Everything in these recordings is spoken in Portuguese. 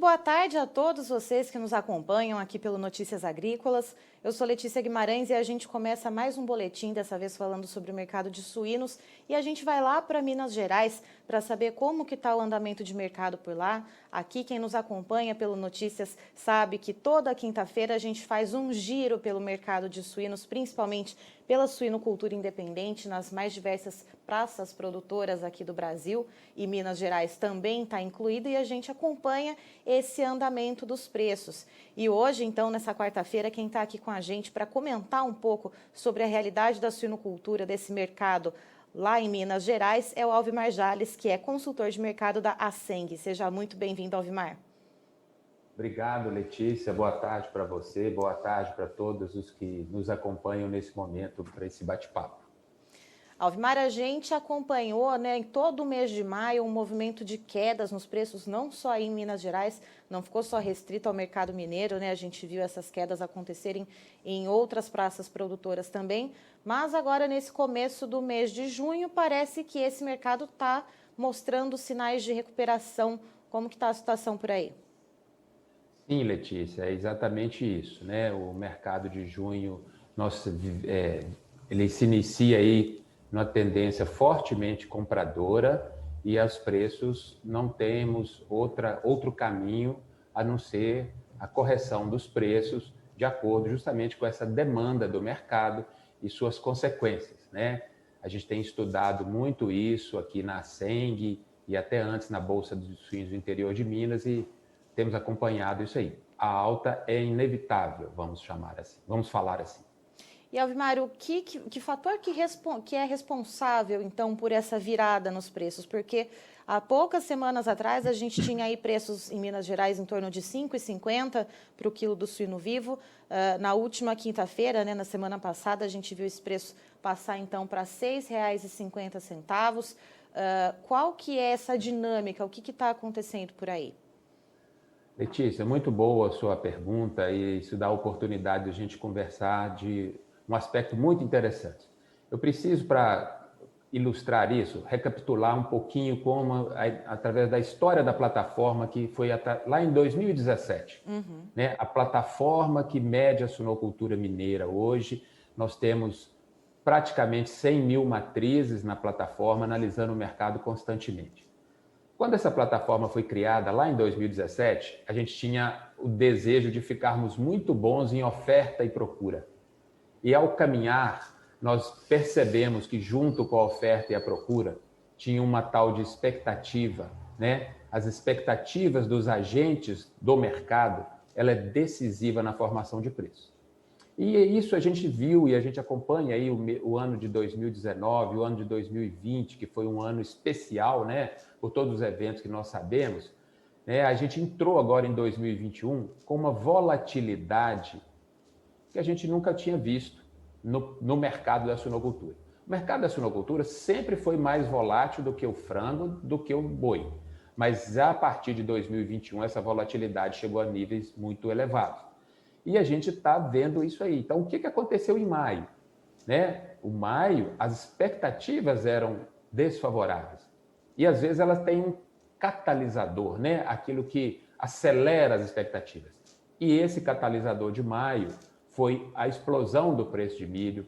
boa tarde a todos vocês que nos acompanham aqui pelo Notícias Agrícolas. Eu sou Letícia Guimarães e a gente começa mais um boletim, dessa vez falando sobre o mercado de suínos. E a gente vai lá para Minas Gerais para saber como que está o andamento de mercado por lá. Aqui quem nos acompanha pelo Notícias sabe que toda quinta-feira a gente faz um giro pelo mercado de suínos, principalmente pela suinocultura independente, nas mais diversas praças produtoras aqui do Brasil, e Minas Gerais também está incluída, e a gente acompanha esse andamento dos preços. E hoje, então, nessa quarta-feira, quem está aqui com a gente para comentar um pouco sobre a realidade da suinocultura, desse mercado lá em Minas Gerais, é o Alvimar Jales, que é consultor de mercado da Asceng. Seja muito bem-vindo, Alvimar. Obrigado, Letícia. Boa tarde para você, boa tarde para todos os que nos acompanham nesse momento para esse bate-papo. Alvimar, a gente acompanhou, né, em todo o mês de maio um movimento de quedas nos preços, não só aí em Minas Gerais, não ficou só restrito ao mercado mineiro, né? A gente viu essas quedas acontecerem em outras praças produtoras também, mas agora nesse começo do mês de junho parece que esse mercado está mostrando sinais de recuperação. Como que está a situação por aí? Sim, Letícia, é exatamente isso, né? O mercado de junho, ele se inicia aí numa tendência fortemente compradora e os preços não temos outro caminho a não ser a correção dos preços de acordo justamente com essa demanda do mercado e suas consequências, né? A gente tem estudado muito isso aqui na Asceng e até antes na Bolsa dos Suínos do interior de Minas e temos acompanhado isso aí. A alta é inevitável, vamos chamar assim, vamos falar assim. E, Alvimar, que fator que é responsável, então, por essa virada nos preços? Porque há poucas semanas atrás a gente tinha aí preços em Minas Gerais em torno de R$ 5,50 para o quilo do suíno vivo. Na última quinta-feira, né, na semana passada, a gente viu esse preço passar, então, para R$ 6,50. Qual que é essa dinâmica? O que está acontecendo por aí? Letícia, muito boa a sua pergunta e isso dá a oportunidade de a gente conversar de um aspecto muito interessante. Eu preciso, para ilustrar isso, recapitular um pouquinho como, através da história da plataforma, que foi lá em 2017. Né? A plataforma que mede a suinocultura mineira hoje, nós temos praticamente 100 mil matrizes na plataforma, analisando o mercado constantemente. Quando essa plataforma foi criada lá em 2017, a gente tinha o desejo de ficarmos muito bons em oferta e procura. E ao caminhar, nós percebemos que junto com a oferta e a procura, tinha uma tal de expectativa, né? As expectativas dos agentes do mercado, ela é decisiva na formação de preço. E isso a gente viu e a gente acompanha aí o ano de 2019, o ano de 2020, que foi um ano especial, né? Por todos os eventos que nós sabemos, né? A gente entrou agora em 2021 com uma volatilidade que a gente nunca tinha visto no mercado da suinocultura. O mercado da suinocultura sempre foi mais volátil do que o frango, do que o boi. Mas a partir de 2021, essa volatilidade chegou a níveis muito elevados. E a gente está vendo isso aí. Então, o que aconteceu em maio? Né? O maio, as expectativas eram desfavoráveis. E, às vezes, elas têm um catalisador, né? Aquilo que acelera as expectativas. E esse catalisador de maio foi a explosão do preço de milho,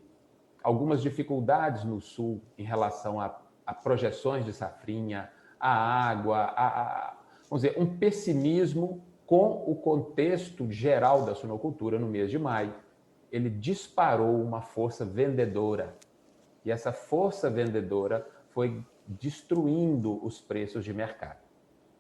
algumas dificuldades no sul em relação a projeções de safrinha, a água, vamos dizer, um pessimismo com o contexto geral da suinocultura no mês de maio. Ele disparou uma força vendedora e essa força vendedora foi destruindo os preços de mercado.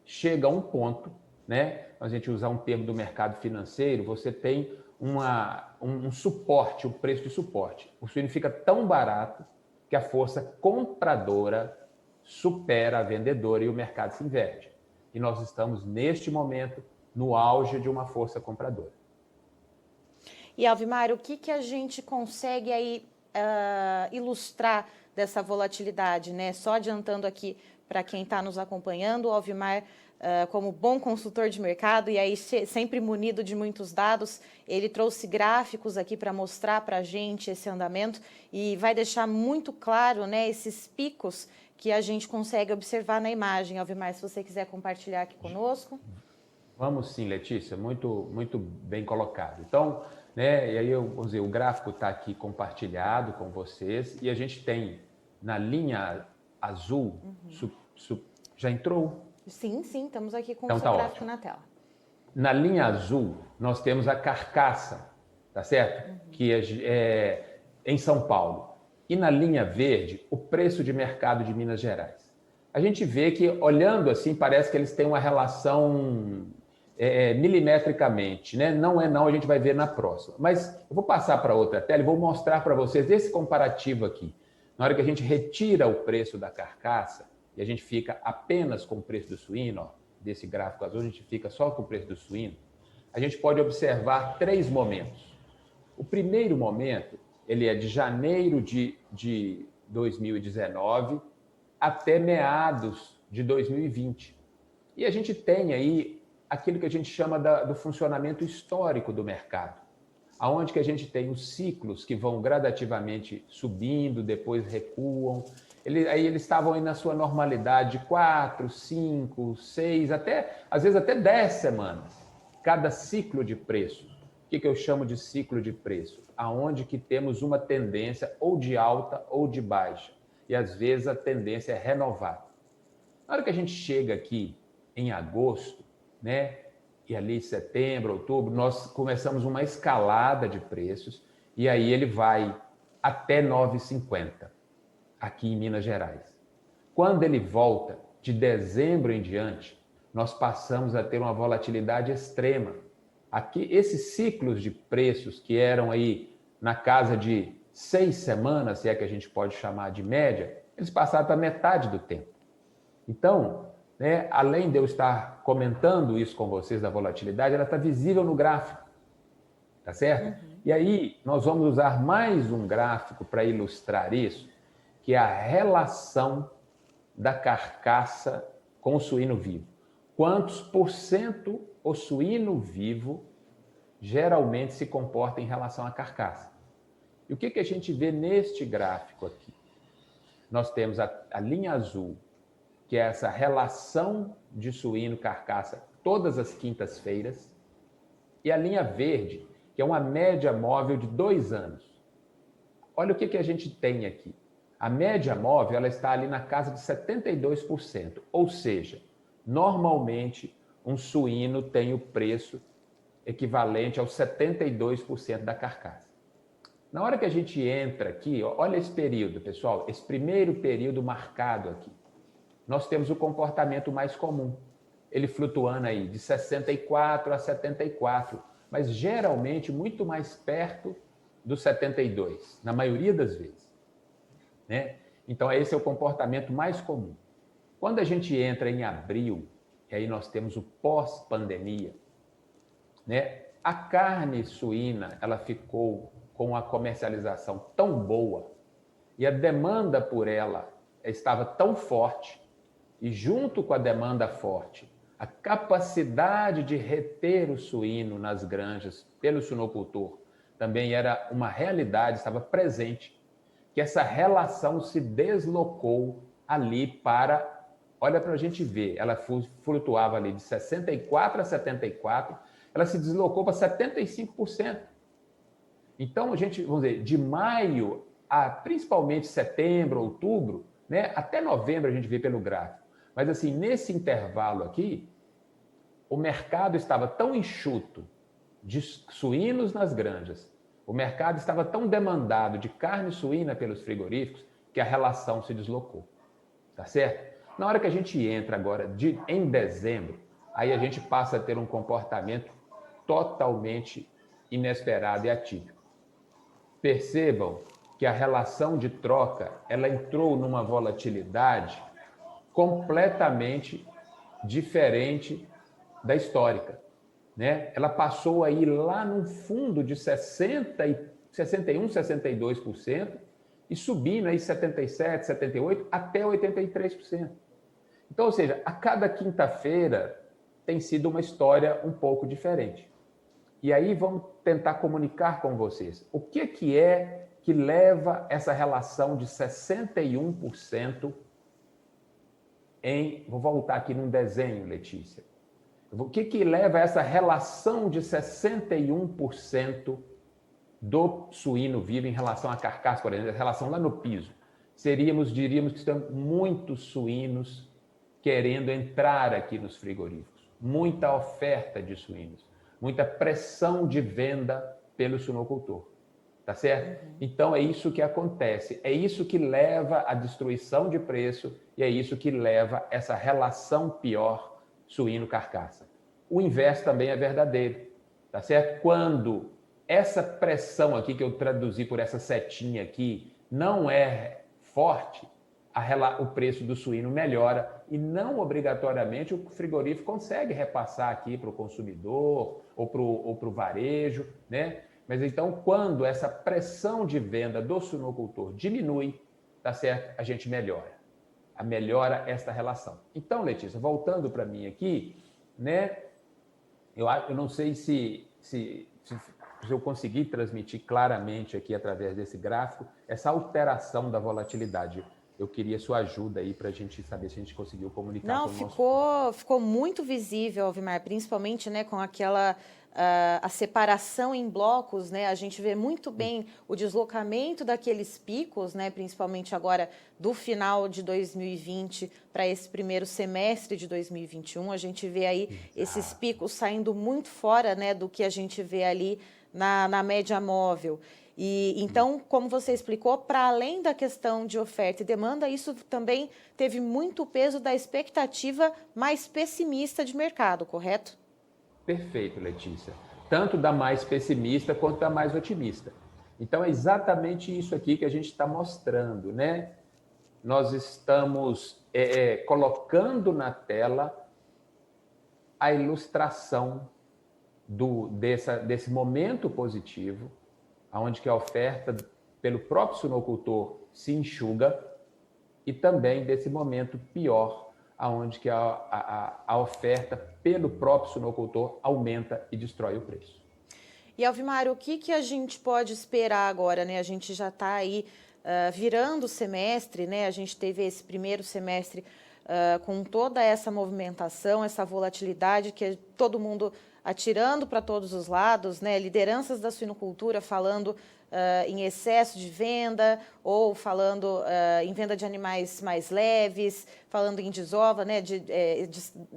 Chega a um ponto, né? A gente usar um termo do mercado financeiro, você tem um suporte, o preço de suporte. O suíno fica tão barato que a força compradora supera a vendedora e o mercado se inverte. E nós estamos, neste momento, no auge de uma força compradora. E, Alvimar, o que a gente consegue aí ilustrar dessa volatilidade, né? Só adiantando aqui para quem está nos acompanhando, o Alvimar, como bom consultor de mercado e aí sempre munido de muitos dados, ele trouxe gráficos aqui para mostrar para a gente esse andamento e vai deixar muito claro, né, esses picos que a gente consegue observar na imagem. Alvimar, se você quiser compartilhar aqui conosco. Vamos sim, Letícia, muito bem colocado. Então, né, e aí vamos dizer, o gráfico está aqui compartilhado com vocês e a gente tem na linha azul, já entrou? Sim, estamos aqui com o Então seu tá gráfico ótimo. na tela. Na linha azul, nós temos a carcaça, tá certo? Que é em São Paulo. E na linha verde, o preço de mercado de Minas Gerais. A gente vê que, olhando assim, parece que eles têm uma relação milimetricamente, né? Não é não, a gente vai ver na próxima. Mas eu vou passar para outra tela e vou mostrar para vocês esse comparativo aqui. Na hora que a gente retira o preço da carcaça e a gente fica apenas com o preço do suíno, ó, desse gráfico azul, a gente fica só com o preço do suíno, a gente pode observar 3 momentos. O primeiro momento, ele é de janeiro de 2019 até meados de 2020. E a gente tem aí aquilo que a gente chama do funcionamento histórico do mercado, aonde que a gente tem os ciclos que vão gradativamente subindo, depois recuam. Aí eles estavam aí na sua normalidade de 4, 5, 6, às vezes até 10 semanas. Cada ciclo de preço. O que eu chamo de ciclo de preço? Aonde que temos uma tendência ou de alta ou de baixa. E às vezes a tendência é renovada. Na hora que a gente chega aqui em agosto, né, e ali setembro, outubro, nós começamos uma escalada de preços e aí ele vai até 9,50 aqui em Minas Gerais. Quando ele volta de dezembro em diante, nós passamos a ter uma volatilidade extrema. Aqui, esses ciclos de preços que eram aí na casa de 6 semanas, se é que a gente pode chamar de média, eles passaram para metade do tempo. Então, né, além de eu estar comentando isso com vocês da volatilidade, ela está visível no gráfico, tá certo? E aí nós vamos usar mais um gráfico para ilustrar isso, que é a relação da carcaça com o suíno vivo. Quantos por cento o suíno vivo geralmente se comporta em relação à carcaça? E o que a gente vê neste gráfico aqui? Nós temos a linha azul, que é essa relação de suíno-carcaça todas as quintas-feiras, e a linha verde, que é uma média móvel de 2 anos. Olha o que a gente tem aqui. A média móvel ela está ali na casa de 72%, ou seja, normalmente um suíno tem o preço equivalente aos 72% da carcaça. Na hora que a gente entra aqui, olha esse período, pessoal, esse primeiro período marcado aqui. Nós temos o comportamento mais comum, ele flutuando aí de 64 a 74, mas geralmente muito mais perto do 72, na maioria das vezes, né? Então esse é o comportamento mais comum. Quando a gente entra em abril, e aí nós temos o pós-pandemia, né? A carne suína, ela ficou com a comercialização tão boa e a demanda por ela estava tão forte, e junto com a demanda forte, a capacidade de reter o suíno nas granjas pelo suinocultor também era uma realidade, estava presente, que essa relação se deslocou ali para, olha para a gente ver, ela flutuava ali de 64 a 74, ela se deslocou para 75%. Então, a gente, vamos dizer, de maio a principalmente setembro, outubro, né, até novembro a gente vê pelo gráfico. Mas assim, nesse intervalo aqui, o mercado estava tão enxuto de suínos nas granjas, o mercado estava tão demandado de carne suína pelos frigoríficos, que a relação se deslocou, tá certo? Na hora que a gente entra agora em dezembro, aí a gente passa a ter um comportamento totalmente inesperado e atípico. Percebam que a relação de troca, ela entrou numa volatilidade completamente diferente da histórica, né? Ela passou aí lá no fundo de 61, 62% e subindo aí 77, 78 até 83%. Então, ou seja, a cada quinta-feira tem sido uma história um pouco diferente. E aí vamos tentar comunicar com vocês o que é que leva essa relação de 61% em... Vou voltar aqui num desenho, Letícia. O que leva a essa relação de 61% do suíno vivo em relação à carcaça, por exemplo, a relação lá no piso? Diríamos que estão muitos suínos querendo entrar aqui nos frigoríficos, muita oferta de suínos, muita pressão de venda pelo suinocultor, tá certo? Então é isso que acontece, é isso que leva à destruição de preço e é isso que leva essa relação pior suíno-carcaça. O inverso também é verdadeiro, tá certo? Quando essa pressão aqui que eu traduzi por essa setinha aqui não é forte, o preço do suíno melhora e não obrigatoriamente o frigorífico consegue repassar aqui para o consumidor ou para o varejo, né? Mas então, quando essa pressão de venda do suinocultor diminui, tá certo? A gente melhora esta relação. Então, Letícia, voltando para mim aqui, né? Eu não sei se eu conseguir transmitir claramente aqui através desse gráfico essa alteração da volatilidade. Eu queria sua ajuda aí para a gente saber se a gente conseguiu comunicar com o nosso... Ficou muito visível, Alvimar, principalmente, né, com aquela a separação em blocos, né? A gente vê muito bem o deslocamento daqueles picos, né, principalmente agora do final de 2020 para esse primeiro semestre de 2021. A gente vê aí esses picos saindo muito fora, né, do que a gente vê ali na média móvel. E então, como você explicou, para além da questão de oferta e demanda, isso também teve muito peso da expectativa mais pessimista de mercado, correto? Perfeito, Letícia. Tanto da mais pessimista quanto da mais otimista. Então, é exatamente isso aqui que a gente está mostrando, né? Nós estamos colocando na tela a ilustração desse momento positivo, onde que a oferta pelo próprio suinocultor se enxuga, e também desse momento pior, onde que a oferta pelo próprio suinocultor aumenta e destrói o preço. E, Alvimar, o que a gente pode esperar agora, né? A gente já está aí virando o semestre, né? A gente teve esse primeiro semestre com toda essa movimentação, essa volatilidade que todo mundo atirando para todos os lados, né? Lideranças da suinocultura falando em excesso de venda ou falando em venda de animais mais leves, falando em desova, né?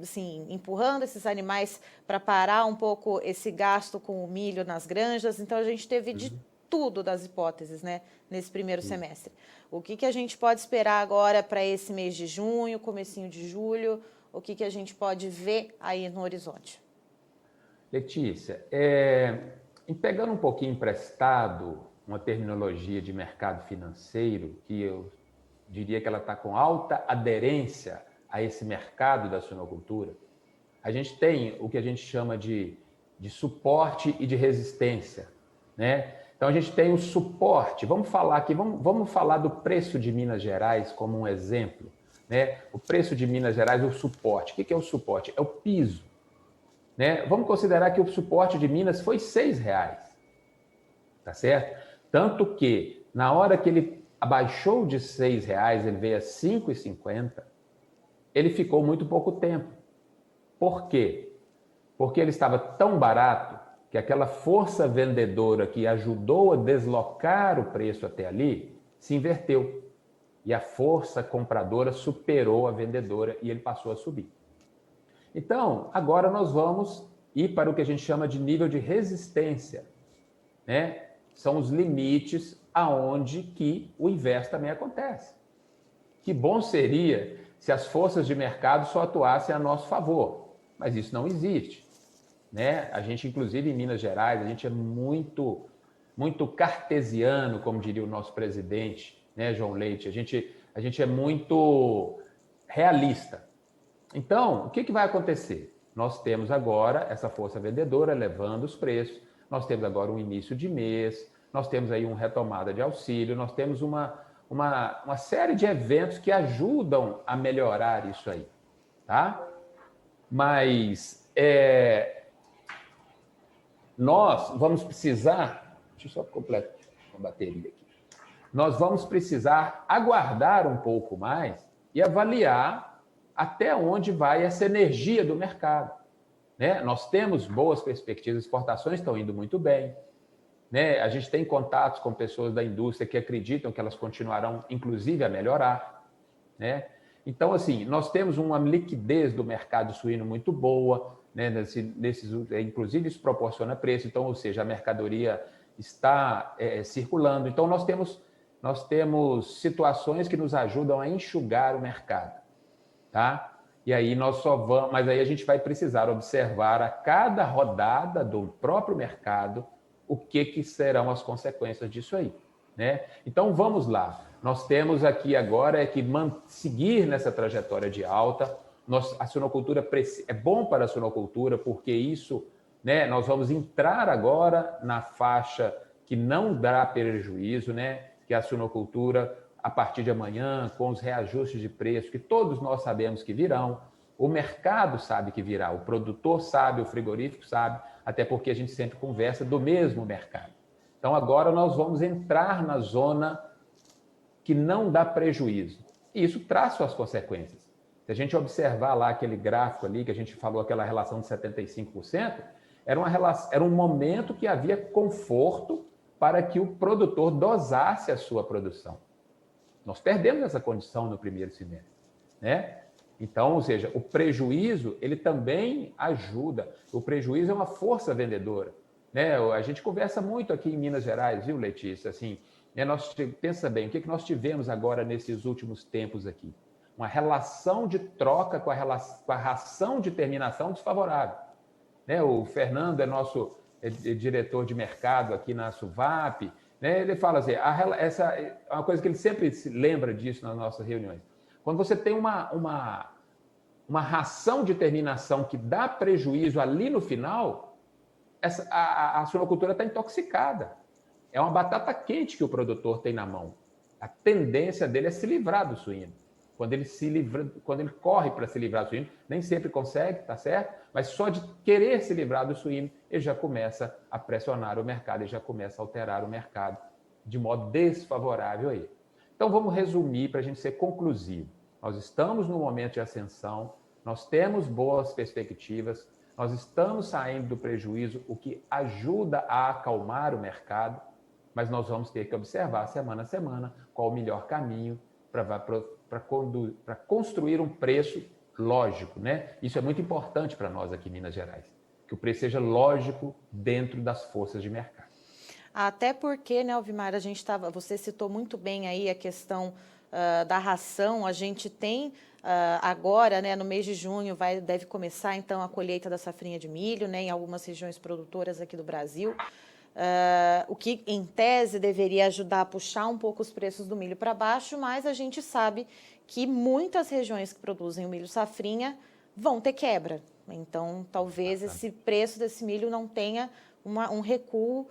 Assim, empurrando esses animais para parar um pouco esse gasto com o milho nas granjas. Então, a gente teve de tudo das hipóteses, né? Nesse primeiro semestre. O que a gente pode esperar agora para esse mês de junho, comecinho de julho? O que a gente pode ver aí no horizonte? Letícia, em pegando um pouquinho emprestado uma terminologia de mercado financeiro, que eu diria que ela está com alta aderência a esse mercado da suinocultura, a gente tem o que a gente chama de suporte e de resistência, né? Então, a gente tem o suporte. Vamos falar aqui, vamos falar do preço de Minas Gerais como um exemplo, né? O preço de Minas Gerais, o suporte. O que é o suporte? É o piso. Né? Vamos considerar que o suporte de Minas foi R$6, tá certo? Tanto que, na hora que ele abaixou de R$6, ele veio a R$ 5,50, ele ficou muito pouco tempo. Por quê? Porque ele estava tão barato que aquela força vendedora que ajudou a deslocar o preço até ali se inverteu. E a força compradora superou a vendedora e ele passou a subir. Então, agora nós vamos ir para o que a gente chama de nível de resistência, né? São os limites aonde que o inverso também acontece. Que bom seria se as forças de mercado só atuassem a nosso favor, mas isso não existe, né? A gente, inclusive em Minas Gerais, a gente é muito cartesiano, como diria o nosso presidente, né, João Leite. A gente é muito realista. Então, o que vai acontecer? Nós temos agora essa força vendedora levando os preços, nós temos agora um início de mês, nós temos aí uma retomada de auxílio, nós temos uma série de eventos que ajudam a melhorar isso aí, tá? Mas nós vamos precisar... Deixa eu só completar a bateria aqui. Nós vamos precisar aguardar um pouco mais e avaliar até onde vai essa energia do mercado. né? Nós temos boas perspectivas, exportações estão indo muito bem, né? A gente tem contatos com pessoas da indústria que acreditam que elas continuarão, inclusive, a melhorar, né? Então, assim, nós temos uma liquidez do mercado suíno muito boa, né? Inclusive, isso proporciona preço, então, ou seja, a mercadoria está circulando. Então, nós temos situações que nos ajudam a enxugar o mercado, tá? E aí nós só vamos, mas aí a gente vai precisar observar a cada rodada do próprio mercado o que serão as consequências disso aí, né? Então vamos lá. Nós temos aqui agora que seguir nessa trajetória de alta. A suinocultura é bom para a suinocultura porque isso, né? Nós vamos entrar agora na faixa que não dá prejuízo, né? Que é a suinocultura a partir de amanhã, com os reajustes de preço, que todos nós sabemos que virão, o mercado sabe que virá, o produtor sabe, o frigorífico sabe, até porque a gente sempre conversa do mesmo mercado. Então, agora nós vamos entrar na zona que não dá prejuízo. E isso traz suas consequências. Se a gente observar lá aquele gráfico ali, que a gente falou, aquela relação de 75%, era um momento que havia conforto para que o produtor dosasse a sua produção. Nós perdemos essa condição no primeiro semestre, né? Então, ou seja, o prejuízo, ele também ajuda. O prejuízo é uma força vendedora, né? A gente conversa muito aqui em Minas Gerais, viu, Letícia? Assim, né? Pensa bem, o que nós tivemos agora nesses últimos tempos aqui? Uma relação de troca com a ração de terminação desfavorável, né? O Fernando é nosso diretor de mercado aqui na SUVAP, né? Ele fala assim, essa é uma coisa que ele sempre se lembra disso nas nossas reuniões. Quando você tem uma ração de terminação que dá prejuízo ali no final, a suinocultura está intoxicada. É uma batata quente que o produtor tem na mão. A tendência dele é se livrar do suíno. Quando ele corre para se livrar do suíno, nem sempre consegue, tá certo? Mas só de querer se livrar do suíno, ele já começa a pressionar o mercado, ele já começa a alterar o mercado de modo desfavorável a ele. Então, vamos resumir para a gente ser conclusivo. Nós estamos num momento de ascensão, nós temos boas perspectivas, nós estamos saindo do prejuízo, o que ajuda a acalmar o mercado, mas nós vamos ter que observar semana a semana qual o melhor caminho para construir um preço lógico, né? Isso é muito importante para nós aqui em Minas Gerais, que o preço seja lógico dentro das forças de mercado. Até porque, né, Alvimar, você citou muito bem aí a questão da ração. A gente tem agora, né, no mês de junho, deve começar então a colheita da safrinha de milho, né, em algumas regiões produtoras aqui do Brasil. O que, em tese, deveria ajudar a puxar um pouco os preços do milho para baixo, mas a gente sabe que muitas regiões que produzem o milho safrinha vão ter quebra. Então, talvez esse preço desse milho não tenha um recuo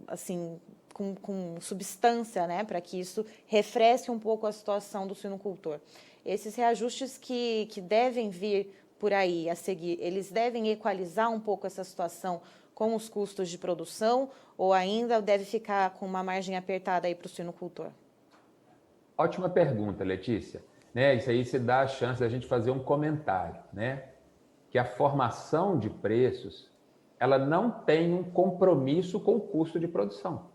assim, com substância, né, para que isso refresque um pouco a situação do suinocultor. Esses reajustes que devem vir por aí a seguir, eles devem equalizar um pouco essa situação com os custos de produção ou ainda deve ficar com uma margem apertada aí para o suinocultor? Ótima pergunta, Letícia. Né, isso aí se dá a chance da gente fazer um comentário, né? Que a formação de preços, ela não tem um compromisso com o custo de produção,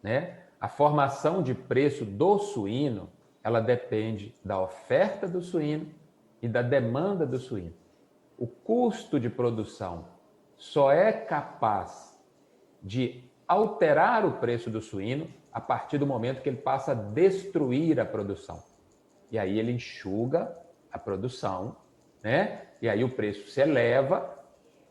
né? A formação de preço do suíno, ela depende da oferta do suíno e da demanda do suíno. O custo de produção só é capaz de alterar o preço do suíno a partir do momento que ele passa a destruir a produção. E aí ele enxuga a produção, né? E aí o preço se eleva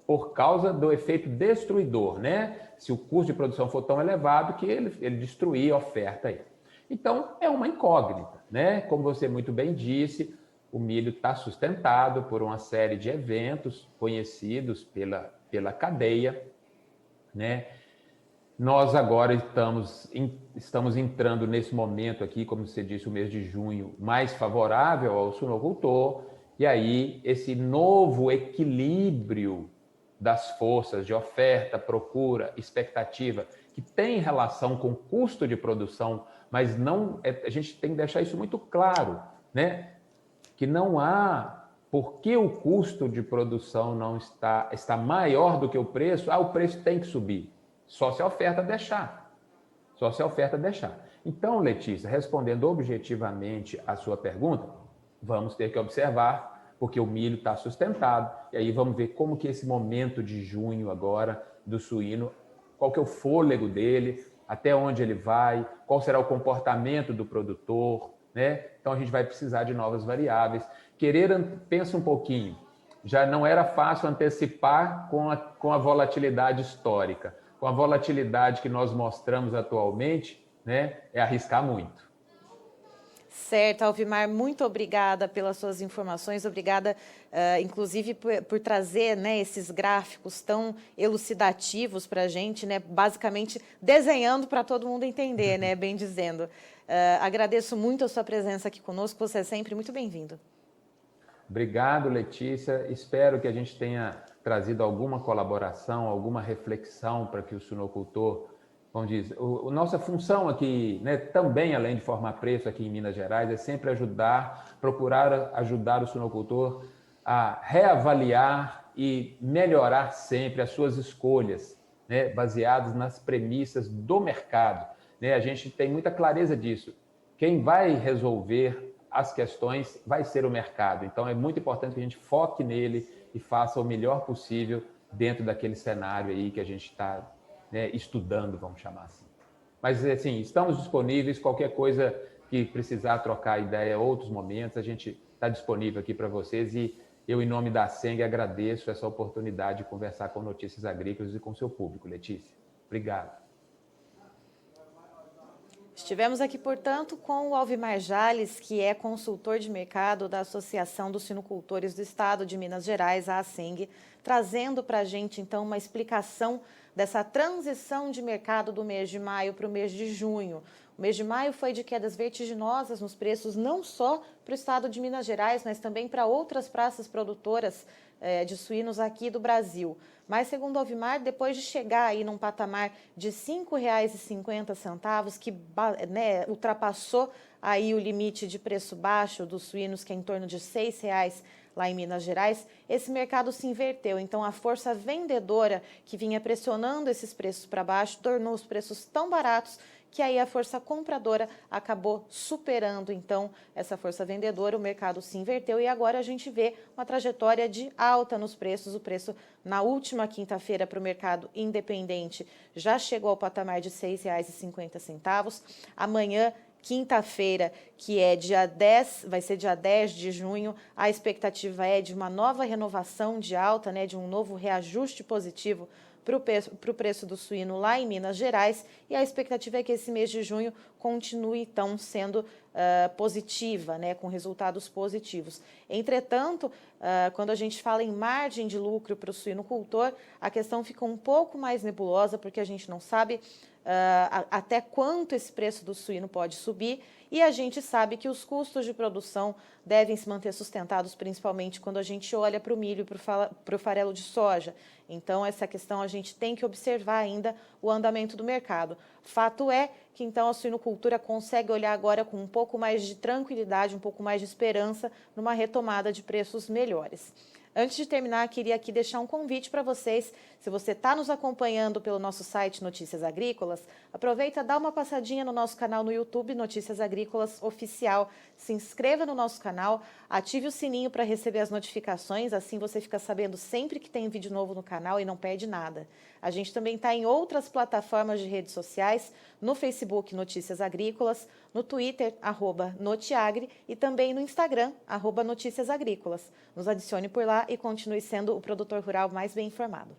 por causa do efeito destruidor, né? Se o custo de produção for tão elevado que ele destruir a oferta aí. Então, é uma incógnita, né? Como você muito bem disse, o milho está sustentado por uma série de eventos conhecidos pela cadeia, né? Nós agora estamos entrando nesse momento aqui, como você disse, o mês de junho, mais favorável ao suinocultor, e aí esse novo equilíbrio das forças de oferta, procura, expectativa, que tem relação com o custo de produção, mas não, a gente tem que deixar isso muito claro, né? Que não há Por que o custo de produção não está maior do que o preço? O preço tem que subir. Só se a oferta deixar. Só se a oferta deixar. Então, Letícia, respondendo objetivamente a sua pergunta, vamos ter que observar, porque o milho está sustentado, e aí vamos ver como que esse momento de junho agora do suíno, qual que é o fôlego dele, até onde ele vai, qual será o comportamento do produtor, né? Então a gente vai precisar de novas variáveis. Pensa um pouquinho, já não era fácil antecipar com a volatilidade histórica. Com a volatilidade que nós mostramos atualmente, né, é arriscar muito. Certo, Alvimar, muito obrigada pelas suas informações, obrigada, inclusive, por trazer, né, esses gráficos tão elucidativos para a gente, né, basicamente desenhando para todo mundo entender, né, bem dizendo. Agradeço muito a sua presença aqui conosco, você é sempre muito bem-vindo. Obrigado, Letícia. Espero que a gente tenha trazido alguma colaboração, alguma reflexão para que o suinocultor, como diz, nossa função aqui, né, também além de formar preço aqui em Minas Gerais, é sempre procurar ajudar o suinocultor a reavaliar e melhorar sempre as suas escolhas, né, baseadas nas premissas do mercado. Né? A gente tem muita clareza disso. Quem vai resolver as questões vai ser o mercado. Então, é muito importante que a gente foque nele e faça o melhor possível dentro daquele cenário aí que a gente está, né, estudando, vamos chamar assim. Mas, assim, estamos disponíveis, qualquer coisa que precisar trocar ideia, outros momentos, a gente está disponível aqui para vocês e eu, em nome da SENG, agradeço essa oportunidade de conversar com Notícias Agrícolas e com o seu público, Letícia. Obrigado. Estivemos aqui, portanto, com o Alvimar Jales, que é consultor de mercado da Associação dos Suinocultores do Estado de Minas Gerais, a ASENG, trazendo para a gente, então, uma explicação dessa transição de mercado do mês de maio para o mês de junho. O mês de maio foi de quedas vertiginosas nos preços, não só para o estado de Minas Gerais, mas também para outras praças produtoras de suínos aqui do Brasil. Mas, segundo o Alvimar, depois de chegar aí num patamar de R$ 5,50, que, né, ultrapassou aí o limite de preço baixo dos suínos, que é em torno de R$ 6,00 lá em Minas Gerais, esse mercado se inverteu. Então, a força vendedora que vinha pressionando esses preços para baixo tornou os preços tão baratos que aí a força compradora acabou superando, então, essa força vendedora, o mercado se inverteu e agora a gente vê uma trajetória de alta nos preços. O preço na última quinta-feira para o mercado independente já chegou ao patamar de R$ 6,50. Amanhã, quinta-feira, que é dia 10, vai ser dia 10 de junho, a expectativa é de uma nova renovação de alta, né, de um novo reajuste positivo para o preço do suíno lá em Minas Gerais, e a expectativa é que esse mês de junho continue, então, sendo positiva, né, com resultados positivos. Entretanto, quando a gente fala em margem de lucro para o suinocultor, a questão fica um pouco mais nebulosa, porque a gente não sabe até quanto esse preço do suíno pode subir, e a gente sabe que os custos de produção devem se manter sustentados, principalmente quando a gente olha para o milho e para o farelo de soja. Então, essa questão a gente tem que observar ainda o andamento do mercado. Fato é que, então, a suinocultura consegue olhar agora com um pouco mais de tranquilidade, um pouco mais de esperança numa retomada de preços melhores. Antes de terminar, queria aqui deixar um convite para vocês. Se você está nos acompanhando pelo nosso site Notícias Agrícolas, aproveita, dá uma passadinha no nosso canal no YouTube, Notícias Agrícolas Oficial. Se inscreva no nosso canal, ative o sininho para receber as notificações, assim você fica sabendo sempre que tem vídeo novo no canal e não perde nada. A gente também está em outras plataformas de redes sociais, no Facebook Notícias Agrícolas, no Twitter, @Notiagre, e também no Instagram, @Notícias Agrícolas. Nos adicione por lá e continue sendo o produtor rural mais bem informado.